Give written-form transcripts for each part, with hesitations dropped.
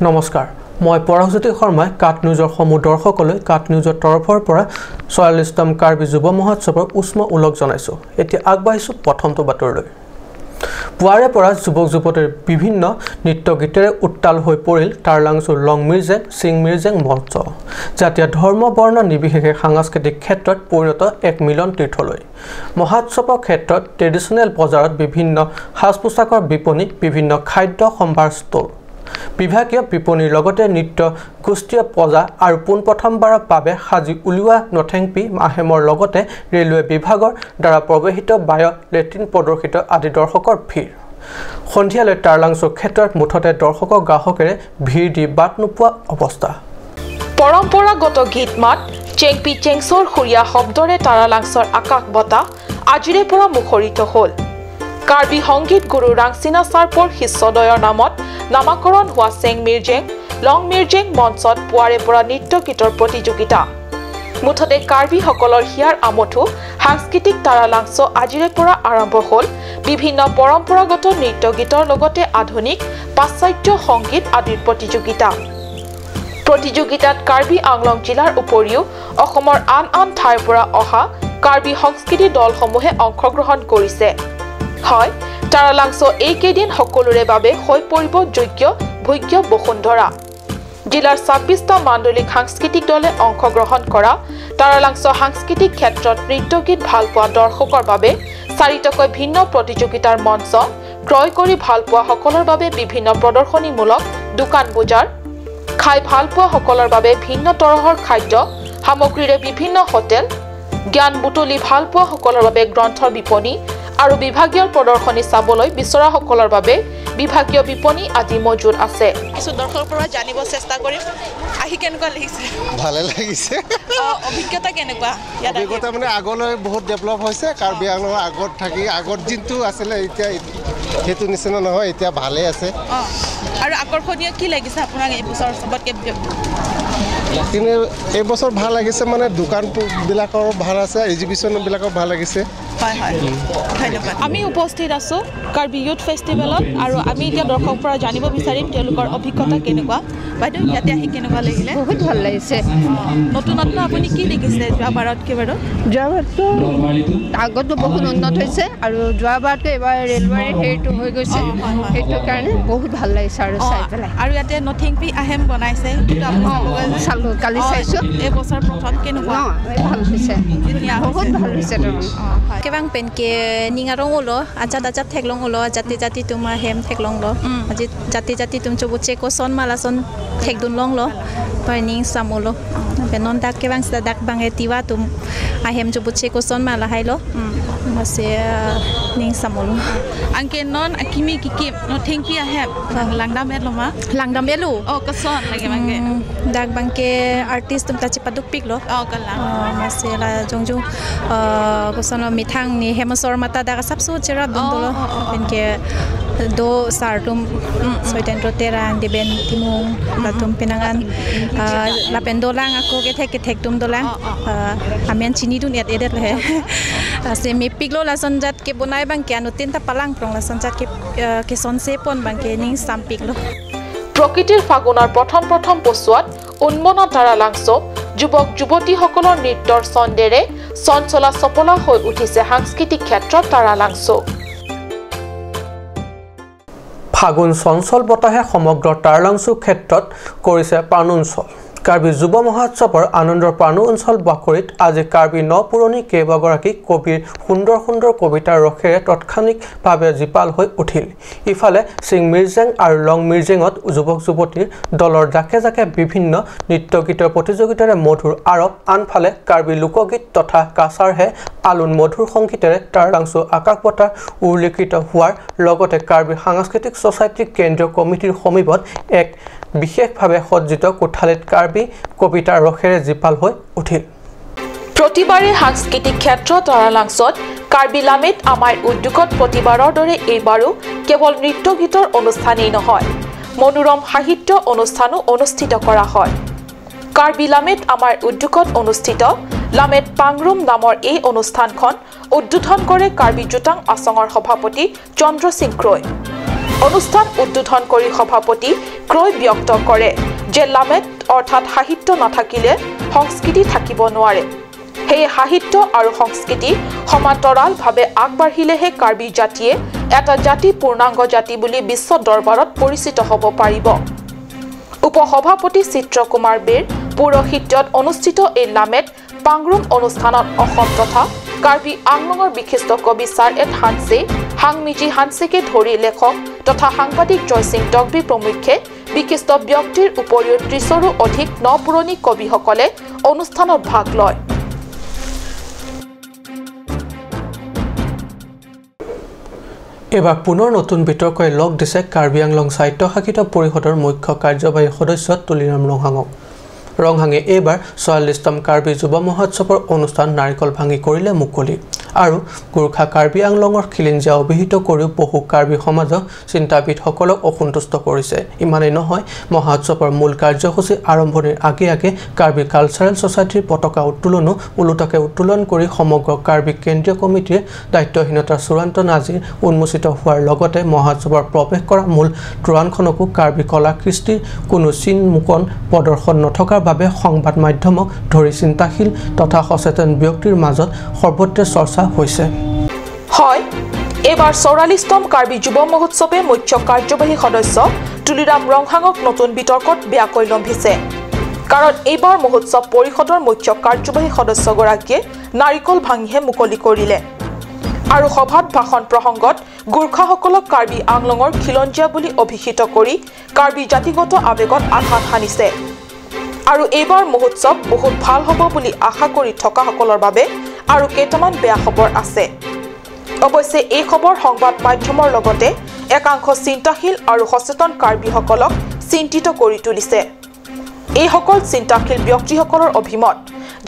নমস্কাৰ মই পৰাজ্যোতি শৰ্মাই কাট নিউজৰ সমূহ দৰ্শকলৈ কাট নিউজৰ তৰফৰ পৰা ৪৪তম কাৰ্বি যুৱ মহোৎসৱৰ উষ্ম ওলগ জনাইছো এতিয়া আগবাঢ়িছো প্ৰথমটো বাতৰিলৈ পুৱাৰে পৰা যুৱক যুৱতীৰ বিভিন্ন নৃত্য গীতেৰে উত্তাল হৈ পৰিল টাৰলাংছুৰ লং মিৰ্জেং সিং মিৰ্জেং মঞ্চ জাতীয় ধৰ্ম বৰ্ণ নিৰ্বিশেষে সাংস্কৃতিক ক্ষেত্ৰত পৰিণত এক মিলন তীৰ্থলৈ মহোৎসৱৰ ক্ষেত্ৰত ট্ৰেডিশ্যনেল বজাৰত বিভিন্ন সাজ পোছাকৰ বিপণী বিভিন্ন খাদ্য সম্ভাৰ ষ্টল বিভাগীয় বিপণীৰ লগতে নৃত্য গোষ্ঠীয় পূজা আৰু পোনপ্ৰথমবাৰৰ বাবে সাজি উলিওৱা নথেংপি মাহেমৰ লগতে ৰেলৱে বিভাগৰ দ্বাৰা প্ৰৱেশিত বায় লেট্ৰিন প্ৰদৰ্শিত আদি দৰ্শকৰ ভিৰ সন্ধিয়ালৈ টাৰলাংছুৰ ক্ষেত্ৰত মুঠতে দৰ্শকৰ গ্ৰাহকেৰে ভিৰ দি বাট নোপোৱা অৱস্থা পৰম্পৰাগত গীত মাত চেংপি চেংছৰ সুৰীয়া শব্দৰে টাৰলাংছৰ আকাশ বতাহ আজিৰে পৰা মুখৰিত হ'ল কাৰ্বি সংগীত গুৰু ৰাংচিনা চাৰ্পৰ শিষ্যদয়ৰ নামত নামাকৰণ হোৱা চেং মিৰ্জেং লং মিৰ্জেং মঞ্চত পুৱাৰে পৰা নৃত্য গীতৰ প্ৰতিযোগিতা মুঠতে কাৰ্বিসকলৰ হিয়াৰ আমঠু সাংস্কৃতিক টাৰলাংছ আজিৰে পৰা আৰম্ভ হ'ল বিভিন্ন পৰম্পৰাগত নৃত্য গীতৰ লগতে আধুনিক পাশ্চাত্য সংগীত আদিৰ প্ৰতিযোগিতাত কাৰ্বি আংলং জিলাৰ উপৰিও অসমৰ আন আন ঠাইৰ পৰা অহা কাৰ্বি সংস্কৃতি দলসমূহে অংশগ্ৰহণ কৰিছে হয় টাৰলাংছ এইকেইদিন সকলোৰে বাবে হৈ পৰিব যোগ্য ভোগ্য বসুন্ধৰা জিলাৰ ২৬টা মাণ্ডলিক সাংস্কৃতিক দলে অংশগ্ৰহণ কৰা টাৰলাংছ সাংস্কৃতিক ক্ষেত্ৰত নৃত্য গীত ভাল পোৱা দৰ্শকৰ বাবে ৪টাকৈ ভিন্ন প্ৰতিযোগিতাৰ মঞ্চ ক্ৰয় কৰি ভাল পোৱা সকলৰ বাবে বিভিন্ন প্ৰদৰ্শনীমূলক দোকান বজাৰ খাই ভাল পোৱা সকলৰ বাবে ভিন্ন তৰহৰ খাদ্য সামগ্ৰীৰে বিভিন্ন হোটেল জ্ঞান বুটলি ভাল পোৱা সকলৰ বাবে গ্ৰন্থৰ বিপণী আৰু বিভাগীয় প্ৰদৰ্শনী চাবলৈ বিচৰা সকলৰ বাবে বিভাগীয় বিপণী আদি মজুদ আছে কিছু দৰ্শকৰ পৰা জানিব চেষ্টা কৰিম আহি কেনেকুৱা লাগিছে ভালে লাগিছে অভিজ্ঞতা কেনেকুৱা অভিজ্ঞতা মানে আগলৈ বহুত ডেভেলপ হৈছে কাৰ্বি আংলঙৰ আগত থাকি আগত যিটো আছিলে এতিয়া সেইটো নিচিনা নহয় এতিয়া ভালে আছে আৰু আকৰ্ষণীয় কি লাগিছে আপোনাক এই বছৰ চবতকৈ কিন্তু এই বছৰ ভাল লাগিছে মানে দোকানবিলাকৰ ভাল আছে এক্সিবিশ্যনবিলাকৰ ভাল লাগিছে হয় হয় ধন্যবাদ আমি উপস্থিত আছোঁ কাৰ্বি ইউথ ফেষ্টিভেলত আৰু আমি এতিয়া দৰ্শকৰ পৰা জানিব বিচাৰিম তেওঁলোকৰ অভিজ্ঞতা কেনেকুৱা বাইদেউ ইয়াতে আহি কেনেকুৱা লাগিলে বহুত ভাল লাগিছে নতুনত্ব আপুনি কি দেখিছে যোৱাবাৰতকৈ বাৰু যোৱাবাৰতো আগতো বহুত উন্নত হৈছে আৰু যোৱাবাৰতো এবাৰ ৰেলৱাৰীৰ হেৰিটো হৈ গৈছে সেইটো কাৰণে বহুত ভাল লাগিছে আৰু চাই পেলাই আৰু ইয়াতে নথিংপি আহেম বনাইছে চালোঁ কালি চাইছোঁ এই বছৰ প্ৰথম কেনেকুৱা ভাল হৈছে বহুত ভাল হৈছে Kebang pen ke ningarong ulo ajat teklong ulo jati tuma hem teklong lo jati tum coba ceko son malason tek dun long lo paning samulo penon dak kebang sedak bang etiwa tum ahem coba ceko son malahai lo masih ning samulo angke non akimi kiki no thengpi ahem langdam et loma langdam elu oh keson lagi bangke dak bangke artis tum taci paduk pik lo oh kalang masih la jongjung keson mitang ni hemasor mata dak sabsu cerap dulu bangke do sartum soiten roteran di ben timung latum pinangan lapen dolang aku ke tek tum dolang amian cini dunia edet leh semi piglo la sonjat ke bonai bang ke anutin ta palang prong la sonjat ke sonse pon bang ke ning sampiglo প্ৰকৃতিৰ ফাগুনৰ প্ৰথম পছোৱাত উন্মনা টাৰলাংছ যুৱক যুৱতী সকলৰ নৃত্যৰ ছন্দেৰে চঞ্চলা চপলা হৈ উঠিছে সাংস্কৃতিক ক্ষেত্ৰত টাৰলাংছ ফাগুন চঞ্চল বতাহে সমগ্ৰ টাৰলাংছুৰ ক্ষেত্ৰত কৰিছে প্ৰাণোঞ্চল কাৰ্বি যুৱ মহোৎসৱৰ আনন্দৰ প্ৰাণোঞ্চল বাকৰিত আজি কাৰ্বি নপুৰণি কেইবাগৰাকী কবিৰ সুন্দৰ কবিতাৰ ৰসেৰে তৎক্ষণিকভাৱে জীপাল হৈ উঠিল ইফালে সিং মিৰ্জেং আৰু লং মিৰ্জেঙত যুৱক যুৱতীৰ দলৰ জাকে জাকে বিভিন্ন নৃত্য গীতৰ প্ৰতিযোগিতাৰে মধুৰ আৰৱ আনফালে কাৰ্বি লোকগীত তথা কাছাৰহে আলোন মধুৰ সংগীতেৰে টাৰলাংছু আকাশ বতাহ উল্লেখিত হোৱাৰ লগতে কাৰ্বি সাংস্কৃতিক ছ'চাইটিৰ কেন্দ্ৰীয় কমিটিৰ সমীপত এক বিশেষভাৱে সজ্জিত কোঠালিত কাৰ্বি কবিতাৰ ৰসেৰে জীপাল হৈ উঠিল প্ৰতিবাৰে সাংস্কৃতিক ক্ষেত্ৰত টাৰলাংছত কাৰ্বি লামেট আমাৰ উদ্যোগত প্ৰতিবাৰৰ দৰে এইবাৰো কেৱল নৃত্য গীতৰ অনুষ্ঠানেই নহয় মনোৰম সাহিত্য অনুষ্ঠানো অনুষ্ঠিত কৰা হয় কাৰ্বি লামেট আমাৰ উদ্যোগত অনুষ্ঠিত লামেট পাংৰুম নামৰ এই অনুষ্ঠানখন উদ্বোধন কৰে কাৰ্বি জুটাং আসঙৰ সভাপতি চন্দ্ৰ সিং ক্ৰয় অনুষ্ঠান উদ্বোধন কৰি সভাপতি ক্ৰয় ব্যক্ত কৰে যে লামেট অৰ্থাৎ সাহিত্য নাথাকিলে সংস্কৃতি থাকিব নোৱাৰে সেই সাহিত্য আৰু সংস্কৃতি সমান্তৰালভাৱে আগবাঢ়িলেহে কাৰ্বি জাতিয়ে এটা জাতি পূৰ্ণাংগ জাতি বুলি বিশ্ব দৰবাৰত পৰিচিত হ'ব পাৰিব উপসভাপতি চিত্ৰকুমাৰ বেৰ পৌৰহিত্যত অনুষ্ঠিত এই লামেট পাংৰুম অনুষ্ঠানত অসম তথা কাৰ্বি আংলঙৰ বিশিষ্ট কবি ছাৰ এড হানছে হাংমিজি হানছেকে ধৰি লেখক তথা সাংবাদিক জয়সিং ডগবি প্ৰমুখ্যে বিশিষ্ট ব্যক্তিৰ উপৰিও ৩০ৰো অধিক নপুৰণি কবিসকলে অনুষ্ঠানত ভাগ লয় এবাৰ পুনৰ নতুন বিতৰ্কই লগ দিছে কাৰ্বি আংলং সাহিত্য শাখিত পৰিষদৰ মুখ্য কাৰ্যবাহী সদস্য তুলিৰাম ৰংহাঙক ৰংহাঙে এইবাৰ ৪৪তম কাৰ্বি যুৱ মহোৎসৱৰ অনুষ্ঠান নাৰিকল ভাঙি কৰিলে মুকলি আৰু গোৰ্খা কাৰ্বি আংলঙৰ খিলিঞ্জা অভিহিত কৰিও বহু কাৰ্বি সমাজক চিন্তাবিদসকলক অসন্তুষ্ট কৰিছে ইমানেই নহয় মহোৎসৱৰ মূল কাৰ্যসূচী আৰম্ভণিৰ আগে আগে কাৰ্বি কালচাৰেল ছ'চাইটিৰ পতাকা উত্তোলনো ওলোটাকে উত্তোলন কৰি সমগ্ৰ কাৰ্বি কেন্দ্ৰীয় কমিটিৰ দায়িত্বহীনতাৰ চূড়ান্ত নাজিৰ উন্মোচিত হোৱাৰ লগতে মহোৎসৱৰ প্ৰৱেশ কৰা মূল তোৰণখনকো কাৰ্বি কলা কৃষ্টিৰ কোনো চিনমুকন প্ৰদৰ্শন নথকাৰ বাবে সংবাদ মাধ্যমক ধৰি চিন্তাশীল তথা সচেতন ব্যক্তিৰ মাজত সৰ্বত্ৰে চৰ্চা হৈছে হয় এবাৰ ৪৪তম কাৰ্বি যুৱ মহোৎসৱে মুখ্য কাৰ্যবাহী সদস্য তুলিৰাম ৰংহাঙক নতুন বিতৰ্কত বেয়াকৈ লম্ভিছে কাৰণ এইবাৰ মহোৎসৱ পৰিষদৰ মুখ্য কাৰ্যবাহী সদস্যগৰাকীয়ে নাৰিকল ভাঙিহে মুকলি কৰিলে আৰু সভাত ভাষণ প্ৰসংগত গোৰ্খাসকলক কাৰ্বি আংলঙৰ খিলঞ্জীয়া বুলি অভিহিত কৰি কাৰ্বি জাতিগত আৱেগত আঘাত হানিছে আৰু এইবাৰ মহোৎসৱ বহুত ভাল হ'ব বুলি আশা কৰি থকাসকলৰ বাবে আৰু কেইটামান বেয়া খবৰ আছে অৱশ্যে এই খবৰ সংবাদ মাধ্যমৰ লগতে একাংশ চিন্তাশীল আৰু সচেতন কাৰ্বিসকলক চিন্তিত কৰি তুলিছে এই সকল চিন্তাশীল ব্যক্তিসকলৰ অভিমত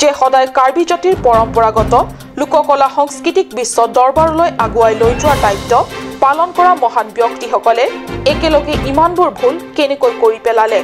যে সদায় কাৰ্বি জাতিৰ পৰম্পৰাগত লোককলা সংস্কৃতিক বিশ্ব দৰবাৰলৈ আগুৱাই লৈ যোৱাৰ দায়িত্ব পালন কৰা মহান ব্যক্তিসকলে একেলগে ইমানবোৰ ভুল কেনেকৈ কৰি পেলালে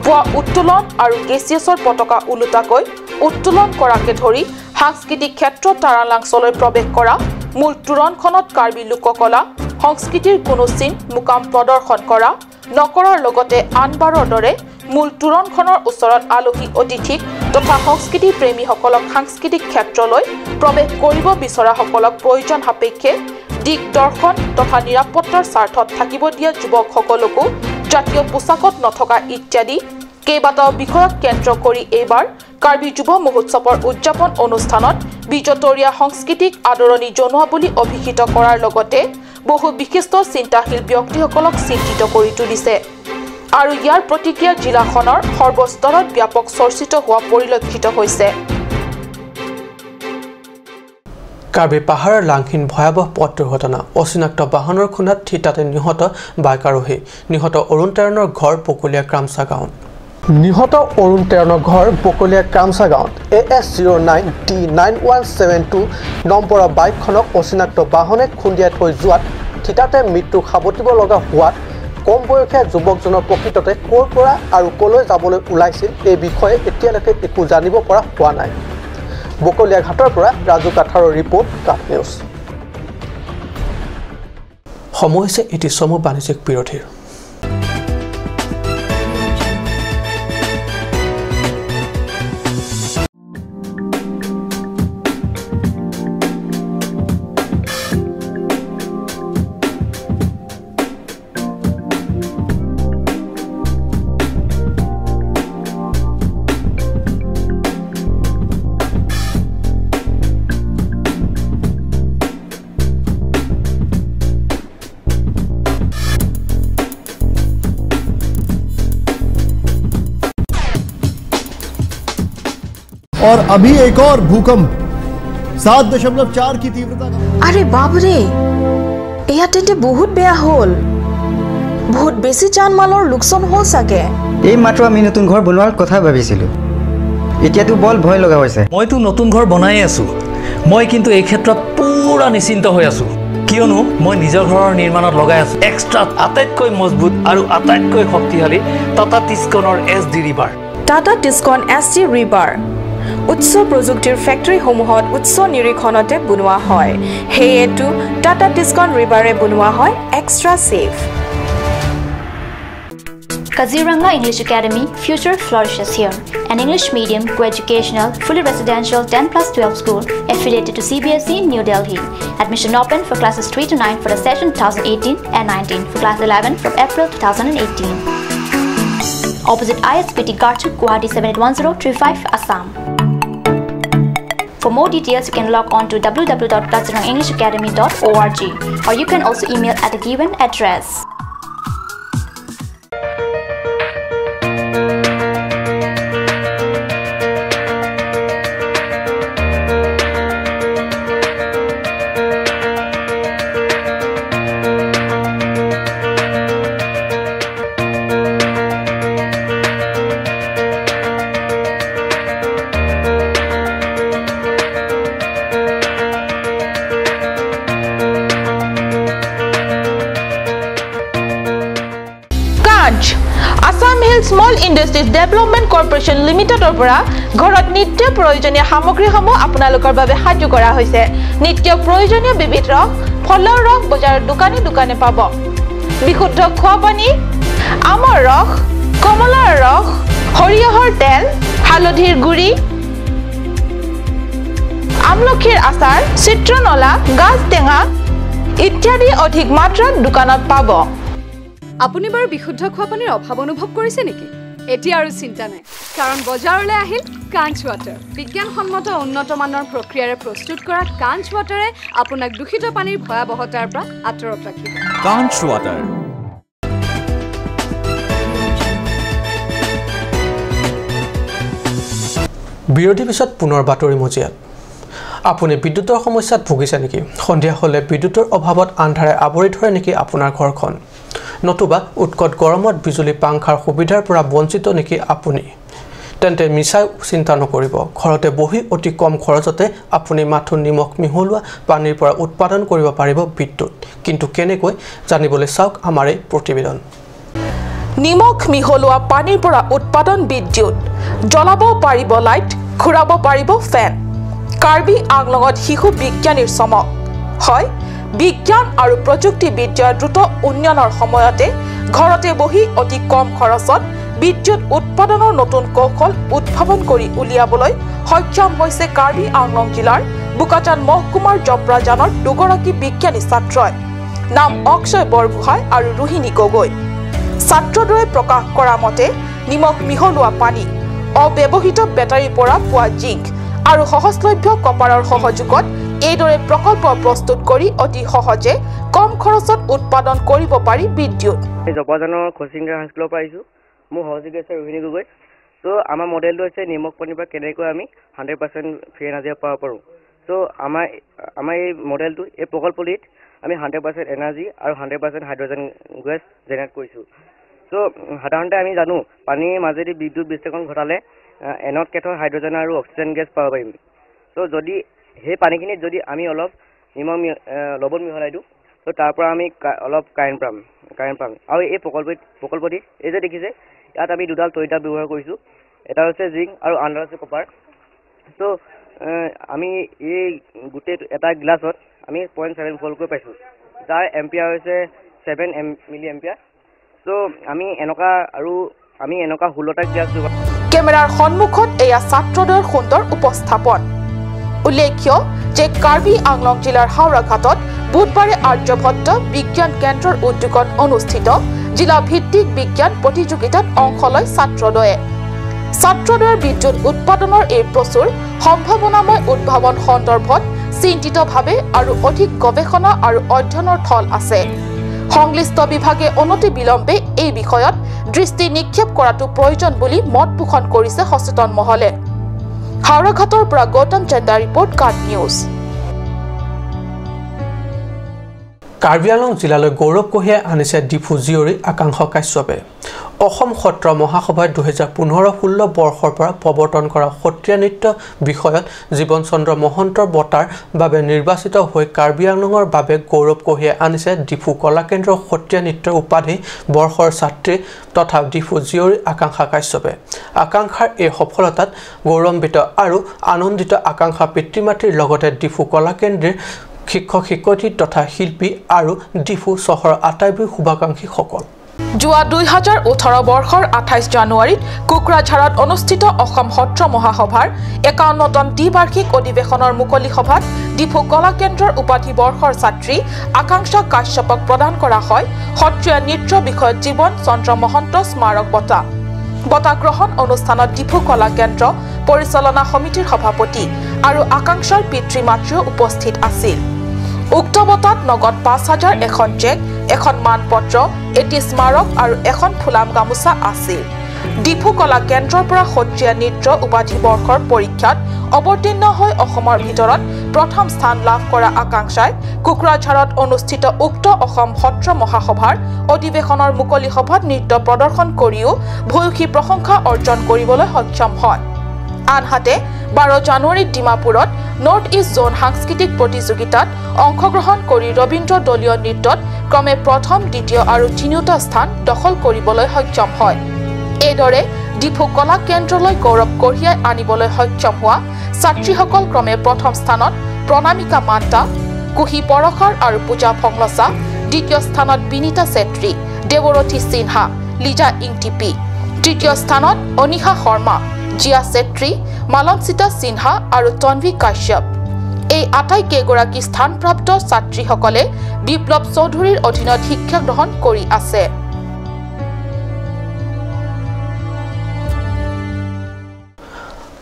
পুৱা উত্তোলন আৰু কেচিএছৰ পতাকা ওলোটাকৈ উত্তোলন কৰাকে ধৰি সাংস্কৃতিক ক্ষেত্ৰত তাৰালাংচলৈ প্ৰৱেশ কৰা মূল তোৰণখনত কাৰ্বি লোককলা সংস্কৃতিৰ কোনো চিন মুকাম প্ৰদৰ্শন কৰা নকৰাৰ লগতে আনবাৰৰ দৰে মূল তোৰণখনৰ ওচৰত আলহী অতিথিক তথা সংস্কৃতি প্ৰেমীসকলক সাংস্কৃতিক ক্ষেত্ৰলৈ প্ৰৱেশ কৰিব বিচৰাসকলক প্ৰয়োজন সাপেক্ষে দিগদৰ্শন তথা নিৰাপত্তাৰ স্বাৰ্থত থাকিব দিয়া যুৱকসকলকো জাতীয় পোছাকত নথকা ইত্যাদি কেইবাটাও বিষয়ক কেন্দ্ৰ কৰি এইবাৰ কাৰ্বি যুৱ মহোৎসৱৰ উদযাপন অনুষ্ঠানত বিজতৰীয়া সংস্কৃতিক আদৰণি জনোৱা বুলি অভিহিত কৰাৰ লগতে বহু বিশিষ্ট চিন্তাশীল ব্যক্তিসকলক চিন্তিত কৰি তুলিছে আৰু ইয়াৰ প্ৰতিক্ৰিয়া জিলাখনৰ সৰ্বস্তৰত ব্যাপক চৰ্চিত হোৱা পৰিলক্ষিত হৈছে কাৰ্বি পাহাৰৰ লাংহীন ভয়াৱহ পথ দুৰ্ঘটনা অচিনাক্ত বাহনৰ খুন্দাত থিতাতে নিহত বাইক আৰোহী নিহত অৰুণ তেৰণৰ ঘৰ বকলীয়া ক্ৰামচা গাঁৱত নিহত অৰুণ তেৰণৰ ঘৰ বকলীয়া ক্ৰামচা গাঁৱত AS09D9172 নম্বৰৰ বাইকখনক অচিনাক্ত বাহনে খুন্দিয়াই থৈ যোৱাত থিতাতে মৃত্যুক সাৱটিব লগা হোৱাত কম বয়সীয়া যুৱকজনৰ প্ৰকৃততে ক'ৰ পৰা আৰু ক'লৈ যাবলৈ ওলাইছিল এই বিষয়ে এতিয়ালৈকে একো জানিব পৰা হোৱা নাই বকলীয়া ঘাটৰ পৰা ৰাজু কাঠাৰৰ ৰিপৰ্ট কাট নিউজ সময় হৈছে এটি সমূহ বাণিজ্যিক বিৰোধীৰ और अभी एक और भूकंप 7.4 की तीव्रता का अरे बाप रे एया तेंते बहुत बेया होल बहुत बेसी जान माলৰ লোকসান হল সাগে এই মাত্ৰ আমি নতুন ঘৰ বনোৱাৰ কথা ভাবিছিলো এতিয়াতো বল ভয় লগা হৈছে মইতো নতুন ঘৰ বনাই আছো মই কিন্তু এই ক্ষেত্ৰত পুৰা নিশ্চিন্ত হৈ আছো কিয়নো মই নিজৰ ঘৰৰ নিৰ্মাণত লগাই আছো এক্সট্ৰা আটাইতকৈ মজবুত আৰু আটাইতকৈ শক্তিশালী টাটা টিস্কনৰ SD ৰিভাৰ টাটা টিস্কন SD ৰিভাৰ উচ্চ প্ৰযুক্তিৰ ফেক্টৰীসমূহত উচ্চ নিৰীক্ষণতে বনোৱা হয় হেয়েটো টাটা ডিস্কন ৰিভাৰে বনোৱা হয় extra safe Kaziranga English Academy future flourishes here. An English medium, co-educational, fully residential 10+12 school affiliated to CBSE New Delhi. Admission open for classes 3 to 9 for the session 2018 and 19 for class 11 from April 2018. Opposite ISPT Garchuk, Guwahati 781035 Assam. For more details, you can log on to www.kazirangaenglishacademy.org or you can also email at the given address. Assamese Small Industries Development Corporation Limited পৰা ঘৰত নিত্য প্ৰয়োজনীয় সামগ্ৰীসমূহ আপোনালোকৰ বাবে সাজু কৰা হৈছে নিত্য প্ৰয়োজনীয় বিবিধ ৰস ফলৰ ৰস বজাৰৰ দোকানে পাব বিশুদ্ধ খোৱা পানী আমৰ ৰস কমলাৰ ৰস সৰিয়হৰ তেল হালধিৰ গুড়ি আমলখিৰ আচাৰ চিত্ৰনলা গাজ টেঙা ইত্যাদি অধিক মাত্ৰাত দোকানত পাব আপুনি বাৰু বিশুদ্ধ খোৱা পানীৰ অভাৱ অনুভৱ কৰিছে নেকি এতিয়া আৰু চিন্তা নাই কাৰণ বজাৰলৈ আহিল কাঞ্চ ৱাটাৰ বিজ্ঞানসন্মত উন্নত মানৰ প্ৰক্ৰিয়াৰে প্ৰস্তুত কৰা কাঞ্চ ৱাটাৰে আপোনাক দূষিত পানীৰ ভয়াৱহতাৰ পৰা আঁতৰত ৰাখিব কাঞ্চ ৱাটাৰ বিৰোধী পিছত পুনৰ বাতৰি মজিয়াত আপুনি বিদ্যুতৰ সমস্যাত ভুগিছে নেকি সন্ধিয়া হলে বিদ্যুতৰ অভাৱত আন্ধাৰে আৱৰি ধৰে নেকি আপোনাৰ ঘৰখন নতুবা উৎকট গৰমত বিজুলী পাংখাৰ সুবিধাৰ পৰা বঞ্চিত নেকি আপুনি তেন্তে মিছাই চিন্তা নকৰিব ঘৰতে বহি অতি কম খৰচতে আপুনি মাথো নিমখ মিহলোৱা পানীৰ পৰা উৎপাদন কৰিব পাৰিব বিদ্যুৎ কিন্তু কেনেকৈ জানিবলৈ চাওক আমাৰ এই প্ৰতিবেদন নিমখ মিহলোৱা পানীৰ পৰা উৎপাদন বিদ্যুৎ জ্বলাব পাৰিব লাইট ঘূৰাব পাৰিব ফেন কাৰ্বি আংলঙত শিশু বিজ্ঞানীৰ চমক হয় বিজ্ঞান আৰু প্ৰযুক্তিবিদ্যাৰ দ্ৰুত উন্নয়নৰ সময়তে ঘৰতে বহি অতি কম খৰচত বিদ্যুৎ উৎপাদনৰ নতুন কৌশল উদ্ভাৱন কৰি উলিয়াবলৈ সক্ষম হৈছে কাৰ্বি আংলং জিলাৰ বুকাটান মহকুমাৰ জপ্ৰাজানৰ দুগৰাকী বিজ্ঞানী ছাত্ৰই নাম অক্ষয় বৰগোহাঁই আৰু ৰোহিণী গগৈ ছাত্ৰদ্বয়ে প্ৰকাশ কৰা মতে নিমখ মিহলোৱা পানী অব্যৱহৃত বেটাৰীৰ পৰা পোৱা জিংক আৰু সহজলভ্য কপাৰৰ সহযোগত এইদৰে প্ৰকল্প প্ৰস্তুত কৰি অতি সহজে কম খৰচত উৎপাদন কৰিব পাৰি বিদ্যুৎ জপাজানৰ কোচিংগাৰ হাইস্কুলৰ পৰা আহিছোঁ মোৰ সহযোগী আছে ৰোহিণী গগৈ তো আমাৰ মডেলটো হৈছে নিমখ পানীৰ পৰা কেনেকৈ আমি 100% ফ্ৰী এনাৰ্জি পাব পাৰোঁ তো আমাৰ এই মডেলটো এই প্ৰকল্পটিত আমি 100% এনাৰ্জি আৰু 100% হাইড্ৰজেন গেছ জেনেৰেট কৰিছোঁ তো সাধাৰণতে আমি জানো পানীৰ মাজেদি বিদ্যুৎ বিশ্লেষণ ঘটালে এনড কেথৰ হাইড্ৰজেন আৰু অক্সিজেন গেছ পাব পাৰিম তো যদি সেই পানীখিনিত যদি আমি অলপ নিমখ লৱণ মিহলাই দিওঁ তো তাৰ পৰা আমি অলপ কাৰেণ্ট পাম আৰু এই প্ৰকল্পটি এই যে দেখিছে ইয়াত আমি দুডাল তৰিতাপ ব্যৱহাৰ কৰিছোঁ এটা হৈছে জিংক আৰু আনডাল হৈছে কপাৰ তো আমি এই গোটেই এটা গ্লাছত আমি 0.7 ভোল্টকৈ পাইছোঁ যাৰ এম্পিয়াৰ হৈছে 7 মিলি এম্পিয়াৰ তো আমি এনেকুৱা 16টা গ্লাছ কেমেৰাৰ সন্মুখত এয়া ছাত্ৰদ্বয়ৰ সুন্দৰ উপস্থাপন উল্লেখ্য যে কাৰ্বি আংলং জিলাৰ হাওৰাঘাটত বুধবাৰে আৰ্যভট্ট বিজ্ঞান কেন্দ্ৰৰ উদ্যোগত অনুষ্ঠিত জিলা ভিত্তিক বিজ্ঞান প্ৰতিযোগিতাত অংশ লয় ছাত্ৰদ্বয়ৰ বিদ্যুৎ উৎপাদনৰ এই প্ৰচুৰ সম্ভাৱনাময় উদ্ভাৱন সন্দৰ্ভত চিন্তিতভাৱে আৰু অধিক গৱেষণা আৰু অধ্যয়নৰ থল আছে সংশ্লিষ্ট বিভাগে অনতি বিলম্বে এই বিষয়ত দৃষ্টি নিক্ষেপ কৰাটো প্ৰয়োজন বুলি মত পোষণ কৰিছে সচেতন মহলে হাওৰাঘাটৰ পৰা Gautam sender report card news Karbi Anglong জিলালৈ গৌৰৱ কঢ়িয়াই আনিছে ডিফু জীয়ৰী আকাংক্ষা কাশ্যপে অসম সত্ৰ মহাসভাই 2015-16 বৰ্ষৰ পৰা প্ৰৱৰ্তন কৰা সত্ৰীয়া নৃত্য বিষয়ত জীৱন চন্দ্ৰ মহন্তৰ বঁটাৰ বাবে নিৰ্বাচিত হৈ কাৰ্বি আংলঙৰ বাবে গৌৰৱ কঢ়িয়াই আনিছে ডিফু কলা কেন্দ্ৰৰ সত্ৰীয়া নৃত্যৰ উপাধি বৰ্ষৰ ছাত্ৰী তথা ডিফু জীয়ৰী আকাংক্ষা কাশ্যপে আকাংক্ষাৰ এই সফলতাত গৌৰৱান্বিত আৰু আনন্দিত আকাংক্ষা পিতৃ-মাতৃৰ লগতে ডিফু কলা কেন্দ্ৰৰ শিক্ষক শিক্ষয়িত্ৰী তথা শিল্পী আৰু ডিফু চহৰৰ আটাইবোৰ শুভাকাংক্ষীসকল যোৱা 2018 বৰ্ষৰ 28 জানুৱাৰীত কোকৰাঝাৰত অনুষ্ঠিত অসম সত্ৰ মহাসভাৰ 51তম দ্বিবাৰ্ষিক অধিৱেশনৰ মুকলি সভাত ডিফু কলা কেন্দ্ৰৰ উপাধি বৰ্ষৰ ছাত্ৰী আকাংক্ষা কাশ্যপক প্ৰদান কৰা হয় সত্ৰীয়া নৃত্য বিষয়ত জীৱন চন্দ্ৰ মহন্ত স্মাৰক বঁটা বঁটা গ্ৰহণ অনুষ্ঠানত ডিফু কলা কেন্দ্ৰ পৰিচালনা সমিতিৰ সভাপতি আৰু আকাংক্ষাৰ পিতৃ-মাতৃও উপস্থিত আছিল উক্ত বঁটাত নগদ 5,000 এখন চেক এখন মানপত্ৰ এটি স্মাৰক আৰু এখন ফুলাম গামোচা আছিল ডিফু কলা কেন্দ্ৰৰ পৰা সত্ৰীয়া নৃত্য উপাধি বৰ্ষৰ পৰীক্ষাত অৱতীৰ্ণ হৈ অসমৰ ভিতৰত প্ৰথম স্থান লাভ কৰা আকাংক্ষাই কোকৰাঝাৰত অনুষ্ঠিত উক্ত অসম সত্ৰ মহাসভাৰ অধিৱেশনৰ মুকলি সভাত নৃত্য প্ৰদৰ্শন কৰিও ভূয়সী প্ৰশংসা অৰ্জন কৰিবলৈ সক্ষম হয় আনহাতে 12 জানুৱাৰীত ডিমাপুৰত নৰ্থ ইষ্ট জোন সাংস্কৃতিক প্ৰতিযোগিতাত অংশগ্ৰহণ কৰি ৰবীন্দ্ৰ দলীয় নৃত্যত ক্ৰমে প্ৰথম দ্বিতীয় আৰু তৃতীয়টা স্থান দখল কৰিবলৈ সক্ষম হয় এইদৰে ডিফু কলা কেন্দ্ৰলৈ গৌৰৱ কঢ়িয়াই আনিবলৈ সক্ষম হোৱা ছাত্ৰীসকল ক্ৰমে প্ৰথম স্থানত প্ৰণামিকা মান্তা কুহি পৰখাৰ আৰু পূজা ফংলচা দ্বিতীয় স্থানত বিনীতা চেত্ৰী দেৱৰথী সিনহা লিজা ইংটিপি তৃতীয় স্থানত অনিশা শৰ্মা জিয়া চেত্ৰী মালনচিতা সিনহা আৰু তনভি কাশ্যপ এই আটাইকেইগৰাকী স্থানপ্ৰাপ্ত ছাত্ৰীসকলে বিপ্লৱ চৌধুৰীৰ অধীনত শিক্ষা গ্ৰহণ কৰি আছে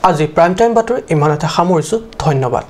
আজি প্ৰাইম টাইম বাতৰি ইমানতে সামৰিছো ধন্যবাদ